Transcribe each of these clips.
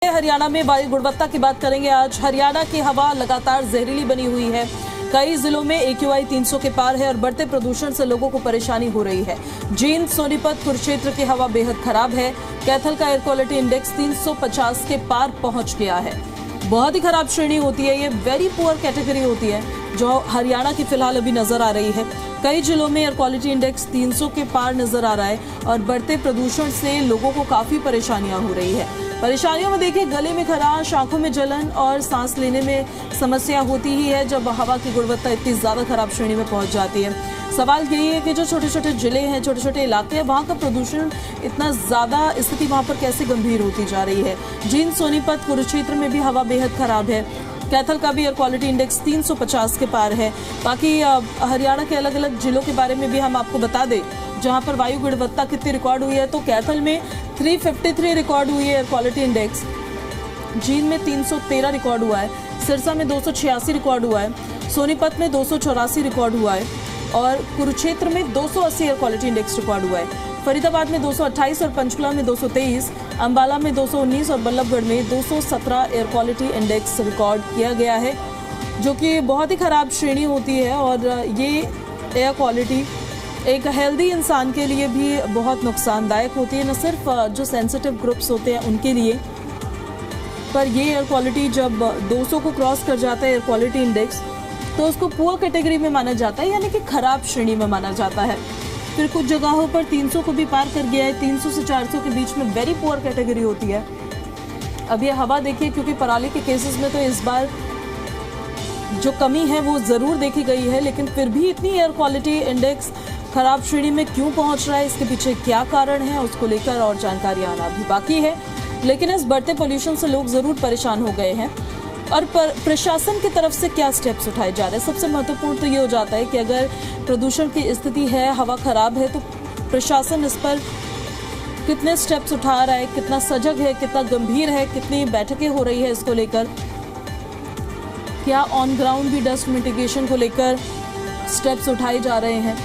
हरियाणा में वायु गुणवत्ता की बात करेंगे। आज हरियाणा की हवा लगातार जहरीली बनी हुई है। कई जिलों में AQI 300 के पार है और बढ़ते प्रदूषण से लोगों को परेशानी हो रही है। जींद, सोनीपत, कुरुक्षेत्र की हवा बेहद खराब है। कैथल का एयर क्वालिटी इंडेक्स 350 के पार पहुंच गया है। बहुत ही खराब श्रेणी होती है, ये वेरी पुअर कैटेगरी होती है जो हरियाणा की फिलहाल अभी नजर आ रही है। कई जिलों में एयर क्वालिटी इंडेक्स 300 के पार नजर आ रहा है और बढ़ते प्रदूषण से लोगों को काफी परेशानियां हो रही है। परेशानियों में देखिए, गले में खराश, आंखों में जलन और सांस लेने में समस्या होती ही है जब हवा की गुणवत्ता इतनी ज्यादा खराब श्रेणी में पहुंच जाती है। सवाल यही है कि जो छोटे छोटे जिले हैं, छोटे छोटे इलाके हैं, वहां का प्रदूषण इतना ज्यादा, स्थिति वहां पर कैसे गंभीर होती जा रही है। जींद, सोनीपत, कुरुक्षेत्र में भी हवा बेहद खराब है। कैथल का भी एयर क्वालिटी इंडेक्स 350 के पार है। बाकी हरियाणा के अलग अलग जिलों के बारे में भी हम आपको बता दें जहां पर वायु गुणवत्ता कितनी रिकॉर्ड हुई है। तो कैथल में 353 रिकॉर्ड हुई है एयर क्वालिटी इंडेक्स। जींद में 313 रिकॉर्ड हुआ है। सिरसा में 286 रिकॉर्ड हुआ है। सोनीपत में 284 रिकॉर्ड हुआ है और कुरुक्षेत्र में 280 एयर क्वालिटी इंडेक्स रिकॉर्ड हुआ है। फरीदाबाद में 228 और पंचकुला में 223, अंबाला में 219 और बल्लभगढ़ में 217 एयर क्वालिटी इंडेक्स रिकॉर्ड किया गया है, जो कि बहुत ही खराब श्रेणी होती है। और ये एयर क्वालिटी एक हेल्दी इंसान के लिए भी बहुत नुकसानदायक होती है, न सिर्फ जो सेंसिटिव ग्रुप्स होते हैं उनके लिए, पर ये एयर क्वालिटी जब 200 को क्रॉस कर जाता है एयर क्वालिटी इंडेक्स, तो उसको पुअर कैटेगरी में माना जाता है, यानी कि खराब श्रेणी में माना जाता है। फिर कुछ जगहों पर 300 को भी पार कर गया है। 300 से 400 के बीच में वेरी पुअर कैटेगरी होती है। अब ये हवा देखिए, क्योंकि पराली के केसेस में तो इस बार जो कमी है वो जरूर देखी गई है, लेकिन फिर भी इतनी एयर क्वालिटी इंडेक्स खराब श्रेणी में क्यों पहुंच रहा है, इसके पीछे क्या कारण है, उसको लेकर और जानकारी आना भी बाकी है। लेकिन इस बढ़ते पोल्यूशन से लोग जरूर परेशान हो गए हैं और प्रशासन की तरफ से क्या स्टेप्स उठाए जा रहे हैं। सबसे महत्वपूर्ण तो ये हो जाता है कि अगर प्रदूषण की स्थिति है, हवा खराब है, तो प्रशासन इस पर कितने स्टेप्स उठा रहा है, कितना सजग है, कितना गंभीर है, कितनी बैठकें हो रही है इसको लेकर, क्या ऑन ग्राउंड भी डस्ट मिटिगेशन को लेकर स्टेप्स उठाए जा रहे हैं।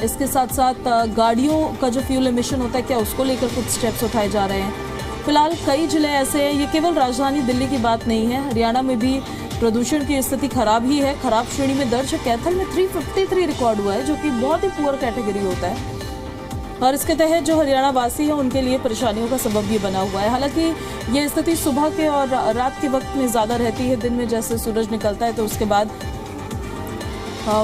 इसके साथ साथ गाड़ियों का जो फ्यूल एमिशन होता है, क्या उसको लेकर कुछ स्टेप्स उठाए जा रहे हैं। फिलहाल कई जिले ऐसे हैं, ये केवल राजधानी दिल्ली की बात नहीं है, हरियाणा में भी प्रदूषण की स्थिति खराब ही है, खराब श्रेणी में दर्ज है। कैथल में 353 रिकॉर्ड हुआ है, जो कि बहुत ही पुअर कैटेगरी होता है और इसके तहत जो हरियाणा वासी है उनके लिए परेशानियों का सबब भी बना हुआ है। हालांकि ये स्थिति सुबह के और रात के वक्त में ज़्यादा रहती है। दिन में जैसे सूरज निकलता है तो उसके बाद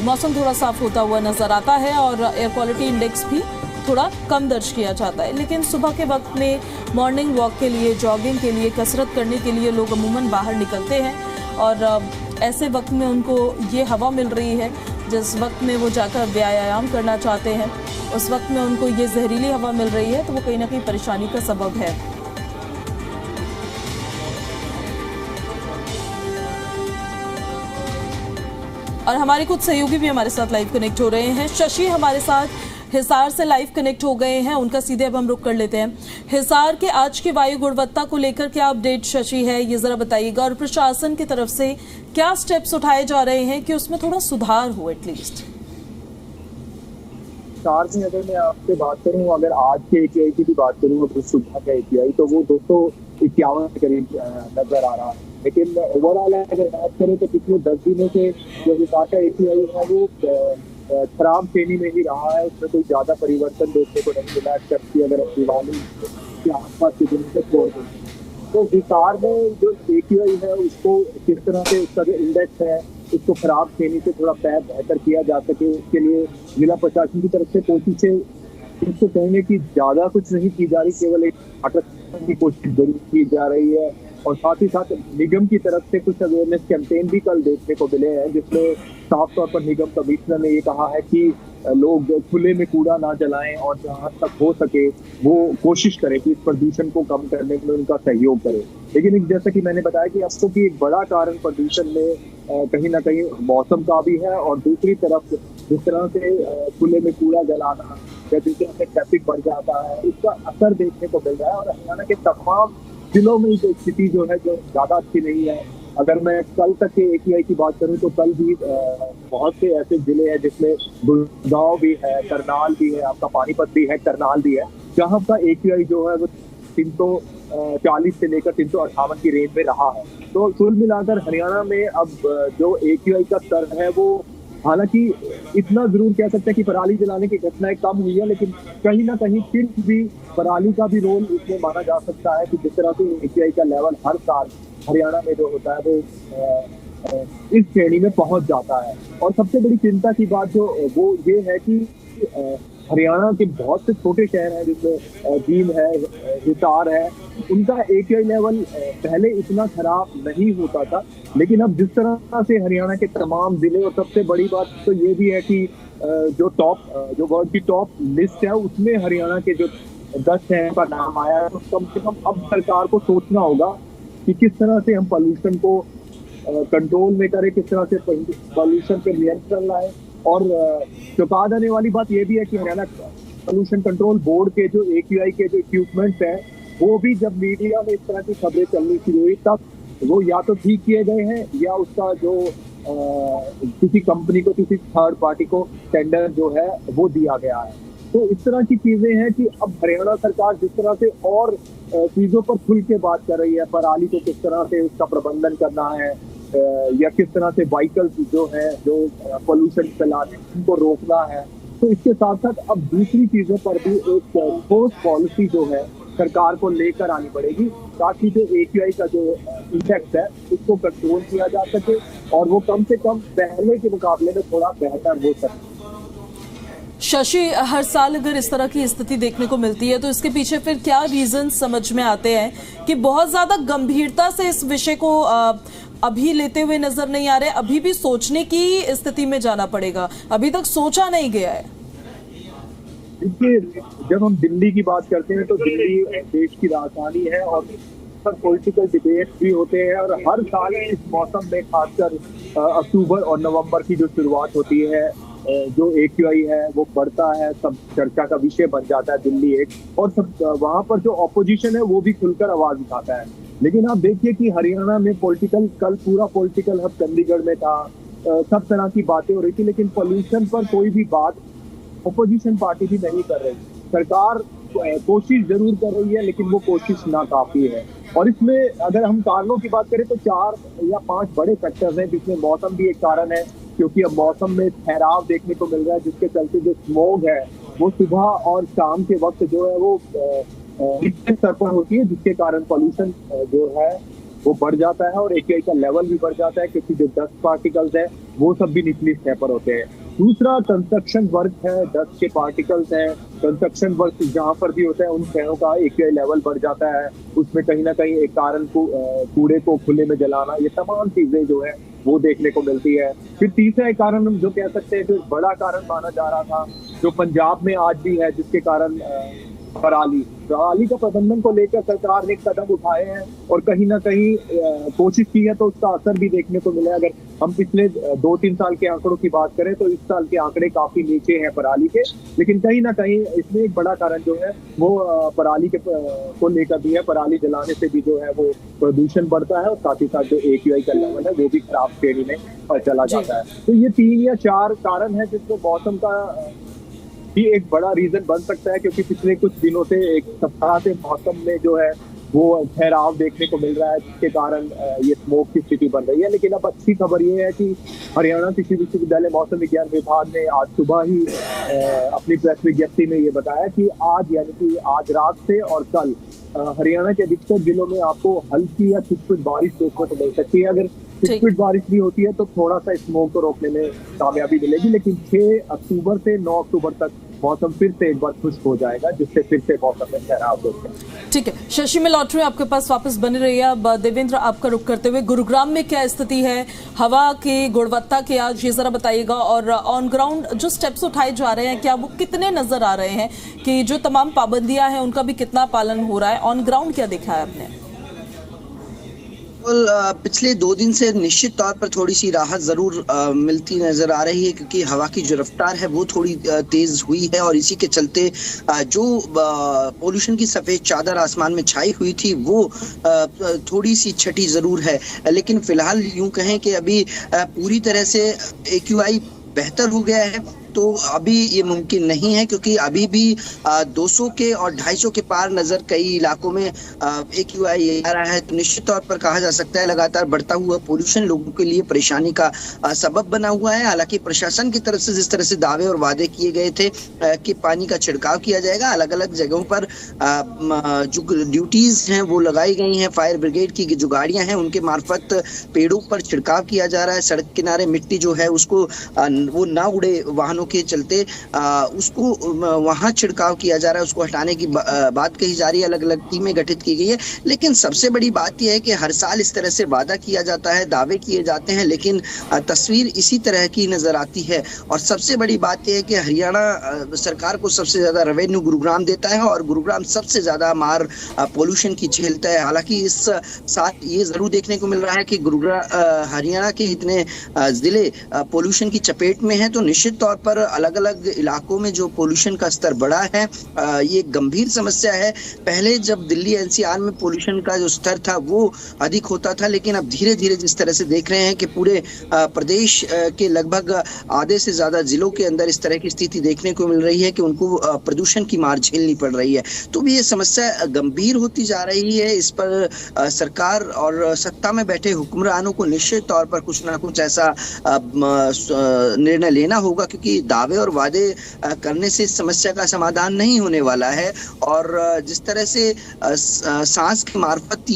मौसम थोड़ा साफ होता हुआ नजर आता है और एयर क्वालिटी इंडेक्स भी थोड़ा कम दर्ज किया जाता है। लेकिन सुबह के वक्त में मॉर्निंग वॉक के लिए, जॉगिंग के लिए, कसरत करने के लिए लोग अमूमन बाहर निकलते हैं और ऐसे वक्त में उनको ये हवा मिल रही है जिस वक्त में वो जाकर व्यायाम करना चाहते हैं, उस वक्त में उनको ये जहरीली हवा मिल रही है, तो वो कहीं ना कहीं परेशानी का सबब है। और हमारे कुछ सहयोगी भी हमारे साथ लाइव कनेक्ट हो रहे हैं। शशि हमारे साथ हिसार से लाइव कनेक्ट हो गए हैं, उनका सीधे अब हम रुख कर लेते हैं। हिसार के आज की वायु गुणवत्ता को लेकर क्या अपडेट शशि है, ये जरा बताइएगा, और प्रशासन की तरफ से क्या स्टेप्स उठाए जा रहे हैं कि उसमें थोड़ा सुधार हो एटलीस्ट। हिसार में अगर मैं आपसे बात करूं, अगर आज के AQI की भी बात करूं, तो सुबह का AQI तो वो 251 के करीब नजर आ रहा है। लेकिन ओवरऑल अगर बात करें तो पिछले 10 दिनों से जो हिसार का AQI है वो खराब श्रेणी में ही रहा है। उसमें कोई ज्यादा परिवर्तन देखने को नहीं मिला, जबकि अगर हम दिवाली के आसपास के दिन से छोड़ दें तो हिसार में जो AQI है उसको किस तरह से, उसका जो इंडेक्स है उसको खराब श्रेणी से थोड़ा बेहतर किया जा सके, उसके लिए जिला प्रशासन की तरफ से कोशिशें, इसको कहने की ज्यादा कुछ नहीं की जा रही, केवल एक नाटक की कोशिश जरूर की जा रही है। और साथ ही साथ निगम की तरफ से कुछ अवेयरनेस कैंपेन भी कल देखने को मिले हैं, जिसमें साफ तौर पर निगम कमिश्नर ने ये कहा है कि लोग खुले में कूड़ा ना जलाएं और जहां तक हो सके वो कोशिश करें कि इस प्रदूषण को कम करने में उनका सहयोग करें। लेकिन जैसा कि मैंने बताया कि अब तो कि एक बड़ा कारण प्रदूषण में कहीं ना कहीं मौसम का भी है, और दूसरी तरफ जिस तरह से खुले में कूड़ा जलाना या जिस तरह से ट्रैफिक बढ़ जाता है, इसका असर देखने को मिल रहा है। और हरियाणा के तमाम जिलों में जो स्थिति जो है जो ज्यादा अच्छी नहीं है। अगर मैं कल तक के AQI की बात करूं तो कल भी बहुत से ऐसे जिले हैं जिसमें गुड़गांव भी है, करनाल भी है, आपका पानीपत भी है, करनाल भी है, जहां का AQI जो है वो 340 से लेकर 358 की रेंज में रहा है। तो कुल मिलाकर हरियाणा में अब जो AQI का स्तर है वो, हालांकि इतना जरूर कह सकते हैं कि पराली जलाने की घटनाएं कम हुई है, लेकिन कहीं ना कहीं फिर भी पराली का भी रोल इसमें माना जा सकता है कि जिस तरह से AQI का लेवल हर साल हरियाणा में जो होता है वो इस श्रेणी में पहुंच जाता है। और सबसे बड़ी चिंता की बात जो वो ये है कि हरियाणा के बहुत से छोटे शहर हैं जिसमें जींद है, हिसार है, उनका AQI लेवल पहले इतना खराब नहीं होता था, लेकिन अब जिस तरह से हरियाणा के तमाम जिले, और सबसे बड़ी बात तो ये भी है कि जो वर्ल्ड की टॉप लिस्ट है उसमें हरियाणा के जो 10 शहर का नाम आया है, तो कम से कम अब सरकार को सोचना होगा कि किस तरह से हम पॉल्यूशन को कंट्रोल में करें, किस तरह से पॉल्यूशन पे नियंत्रण लाए। और चौंका देने वाली बात यह भी है कि हरियाणा पॉल्यूशन कंट्रोल बोर्ड के जो AQI के जो इक्विपमेंट्स हैं वो भी जब मीडिया में इस तरह की खबरें चलनी शुरू हुई तब वो या तो ठीक किए गए हैं या उसका जो किसी कंपनी को, किसी थर्ड पार्टी को टेंडर जो है वो दिया गया है। तो इस तरह की चीजें हैं कि अब हरियाणा सरकार जिस तरह से और चीजों पर खुल के बात कर रही है, पराली को किस तरह से उसका प्रबंधन करना है या किस तरह से व्हीकल्स जो है जो पोल्यूशन फैलाते हैं उनको रोकना है, तो इसके साथ साथ अब दूसरी चीजों पर भी एक ठोस पॉलिसी जो है सरकार को लेकर आनी पड़ेगी ताकि जो AQI का जो इंडेक्स है उसको कंट्रोल किया जा सके और वो कम से कम पहले के मुकाबले में थोड़ा बेहतर हो सके। शशि, हर साल अगर इस तरह की स्थिति देखने को मिलती है तो इसके पीछे फिर क्या रीजन समझ में आते हैं कि बहुत ज्यादा गंभीरता से इस विषय को अभी लेते हुए नजर नहीं आ रहे, अभी भी सोचने की स्थिति में जाना पड़ेगा, अभी तक सोचा नहीं गया है? देखिए, जब हम दिल्ली की बात करते हैं तो दिल्ली देश की राजधानी है और पॉलिटिकल डिबेट भी होते हैं और हर साल इस मौसम में खासकर अक्टूबर और नवंबर की जो शुरुआत होती है जो AQI है वो बढ़ता है, सब चर्चा का विषय बन जाता है दिल्ली एक, और सब वहां पर जो ऑपोजिशन है वो भी खुलकर आवाज उठाता है। लेकिन आप देखिए कि हरियाणा में कल पूरा पॉलिटिकल हब चंडीगढ़ में था, सब तरह की बातें हो रही थी, लेकिन पॉल्यूशन पर कोई भी बात ऑपोजिशन पार्टी भी नहीं कर रही। सरकार कोशिश जरूर कर रही है लेकिन वो कोशिश नाकाफी है। और इसमें अगर हम कारणों की बात करें तो 4 या 5 बड़े फैक्टर्स हैं, जिसमें मौसम भी एक कारण है, क्योंकि अब मौसम में ठहराव देखने को मिल रहा है जिसके चलते जो स्मॉग है वो सुबह और शाम के वक्त जो है वो निचले स्तर पर होती है, जिसके कारण पॉल्यूशन जो है वो बढ़ जाता है और AQI का लेवल भी बढ़ जाता है क्योंकि जो डस्ट पार्टिकल्स है वो सब भी निचली सतह पर होते हैं। दूसरा कंस्ट्रक्शन वर्क है, डस्ट के पार्टिकल्स हैं, कंस्ट्रक्शन वर्क जहाँ पर भी होता है उन शहरों का AQI लेवल बढ़ जाता है, उसमें कहीं ना कहीं एक कारण कूड़े को खुले में जलाना, ये तमाम चीजें जो है वो देखने को मिलती है। फिर तीसरा एक कारण हम जो कह सकते हैं, जो बड़ा कारण माना जा रहा था जो पंजाब में आज भी है, जिसके कारण पराली का प्रबंधन को लेकर सरकार ने कदम उठाए हैं और कहीं ना कहीं कोशिश की है तो उसका असर भी देखने को मिला है। अगर हम पिछले 2-3 साल के आंकड़ों की बात करें तो इस साल के आंकड़े काफी नीचे हैं पराली के, लेकिन कहीं ना कहीं इसमें एक बड़ा कारण जो है वो पराली के को लेकर भी है। पराली जलाने से भी जो है वो प्रदूषण बढ़ता है और साथ ही साथ जो AQI का लेवल है वो भी खराब श्रेणी में चला जाता है। तो ये 3 या 4 कारण है जिसमें मौसम का भी एक बड़ा रीजन बन सकता है, क्योंकि पिछले कुछ दिनों से, एक सप्ताह से मौसम में जो है वो ठहराव देखने को मिल रहा है, जिसके कारण ये स्मोक की स्थिति बन रही है। लेकिन अब अच्छी खबर ये है कि हरियाणा कृषि विश्वविद्यालय मौसम विज्ञान विभाग ने आज सुबह ही अपनी प्रेस विज्ञप्ति में ये बताया कि आज यानी कि आज रात से और कल हरियाणा के अधिकतर जिलों में आपको हल्की या छुटपुट बारिश देखने को मिल सकती है। अगर छुटपुट बारिश भी होती है तो थोड़ा सा स्मोक को रोकने में कामयाबी मिलेगी, लेकिन 6 अक्टूबर से 9 अक्टूबर तक मौसम फिर से एक बार खुश्क हो जाएगा, जिससे फिर से मौसम में ठहराव होगा। ठीक है शशि, मैं लौट रही हूँ आपके पास, वापस बने रहिए। अब देवेंद्र, आपका रुख करते हुए गुरुग्राम में क्या स्थिति है हवा की गुणवत्ता की, आज ये जरा बताइएगा। और ऑन ग्राउंड जो स्टेप्स उठाए जा रहे हैं क्या वो कितने नजर आ रहे हैं कि जो तमाम पाबंदियां हैं उनका भी कितना पालन हो रहा है? ऑन ग्राउंड क्या देखा है आपने? पिछले 2 दिन से निश्चित तौर पर थोड़ी सी राहत जरूर मिलती नजर आ रही है, क्योंकि हवा की जो रफ्तार है वो थोड़ी तेज हुई है और इसी के चलते जो पोल्यूशन की सफेद चादर आसमान में छाई हुई थी वो थोड़ी सी छटी जरूर है। लेकिन फिलहाल यूं कहें कि अभी पूरी तरह से AQI बेहतर हो गया है। तो अभी ये मुमकिन नहीं है, क्योंकि अभी भी 200 के और 250 के पार नजर कई इलाकों में AQI आ रहा है। तो निश्चित तौर पर कहा जा सकता है लगातार बढ़ता हुआ पोल्यूशन लोगों के लिए परेशानी का सबब बना हुआ है। हालांकि प्रशासन की तरफ से जिस तरह से दावे और वादे किए गए थे कि पानी का छिड़काव किया जाएगा, अलग अलग जगहों पर जो ड्यूटीज हैं वो लगाई गई हैं, फायर ब्रिगेड की जो गाड़ियां हैं उनके मार्फत पेड़ों पर छिड़काव किया जा रहा है। सड़क किनारे मिट्टी जो है उसको वो ना उड़े वाहनों के चलते उसको वहां छिड़काव किया जा रहा है, उसको हटाने की बात कही जा रही है। अलग अलग टीमें गठित की गई है। लेकिन सबसे बड़ी बात यह है कि हर साल इस तरह से वादा किया जाता है, दावे किए जाते हैं, लेकिन तस्वीर इसी तरह की नजर आती है। और सबसे बड़ी बात यह है कि हरियाणा सरकार को सबसे ज्यादा रेवेन्यू गुरुग्राम देता है और गुरुग्राम सबसे ज्यादा मार पोल्यूशन की झेलता है। हालांकि इस साथ ये जरूर देखने को मिल रहा है कि हरियाणा के इतने जिले पोल्यूशन की चपेट में हैं, तो निश्चित तौर पर अलग अलग इलाकों में जो पोल्यूशन का स्तर बढ़ा है ये गंभीर समस्या है। पहले जब दिल्ली NCR में पोल्यूशन का जो स्तर था वो अधिक होता था, लेकिन अब धीरे धीरे जिस तरह से देख रहे हैं कि पूरे प्रदेश के लगभग आधे से ज्यादा जिलों के अंदर इस तरह की स्थिति देखने को मिल रही है कि उनको प्रदूषण की मार झेलनी पड़ रही है। तो भी ये समस्या गंभीर होती जा रही है। इस पर सरकार और सत्ता में बैठे हुक्मरानों को निश्चित तौर पर कुछ ना कुछ ऐसा निर्णय लेना होगा, क्योंकि दावे और वादे करने से इस समस्या का समाधान नहीं होने वाला है। और जिस तरह से सांस के मार्फत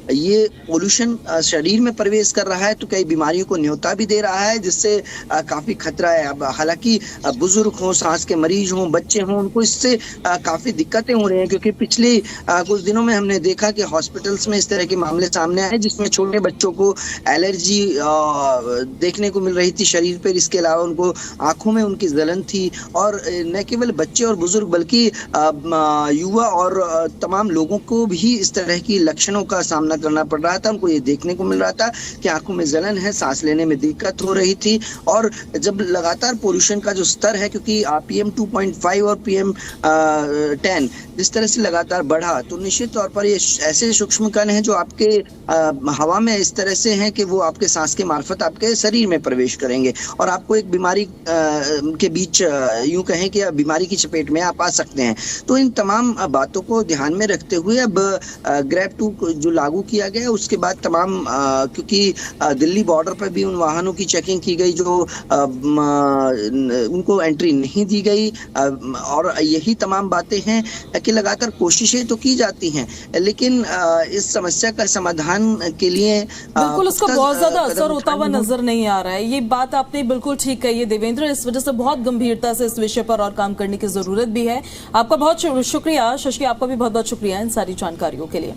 ये पोल्यूशन शरीर में प्रवेश कर रहा है तो कई बीमारियों को न्योता भी दे रहा है, जिससे काफी खतरा है। अब हालांकि बुजुर्ग हों, सांस के मरीज हों, बच्चे हों, उनको इससे काफी दिक्कतें हो रही हैं, क्योंकि पिछले कुछ दिनों में हमने देखा कि हॉस्पिटल्स में इस तरह के मामले सामने आए जिसमें छोटे बच्चों को एलर्जी देखने को मिल रही थी शरीर पर। इसके अलावा उनको आंखों में उनकी जलन थी। और न केवल बच्चे और बुजुर्ग बल्कि युवा और तमाम लोगों को भी इस तरह की लक्षणों का सामना करना पड़ रहा था। उनको ये देखने को मिल रहा था कि आंखों में जलन है, सांस लेने में दिक्कत हो रही थी। और जब लगातार पोल्यूशन का जो स्तर है, क्योंकि PM 2.5 और PM 10 जिस तरह से लगातार बढ़ा, तो निश्चित तौर पर ये ऐसे सूक्ष्म कण हैं जो आपके हवा में इस तरह से हैं कि वो आपके सांस के मार्फत आपके शरीर में प्रवेश करेंगे और आपको एक बीमारी के बीच यूं कहें कि बीमारी की चपेट में आप आ सकते हैं। तो इन तमाम बातों को ध्यान में रखते हुए अब ग्रैब 2 जो लागू किया गया उसके बाद तमाम क्योंकि दिल्ली बॉर्डर पर भी उन वाहनों की चेकिंग की गई जो उनको एंट्री नहीं दी गई। और यही तमाम बातें हैं कि लगातार कोशिशें तो की जाती हैं, लेकिन इस समस्या का समाधान के लिए बिल्कुल उसका बहुत ज्यादा असर होता हुआ नजर नहीं आ रहा है। ये बात आपने बिल्कुल ठीक कही है देवेंद्र। इस वजह से बहुत गंभीरता से इस विषय पर और काम करने की जरूरत भी है। आपका बहुत शुक्रिया शशि, आपका भी बहुत बहुत शुक्रिया इन सारी जानकारियों के लिए।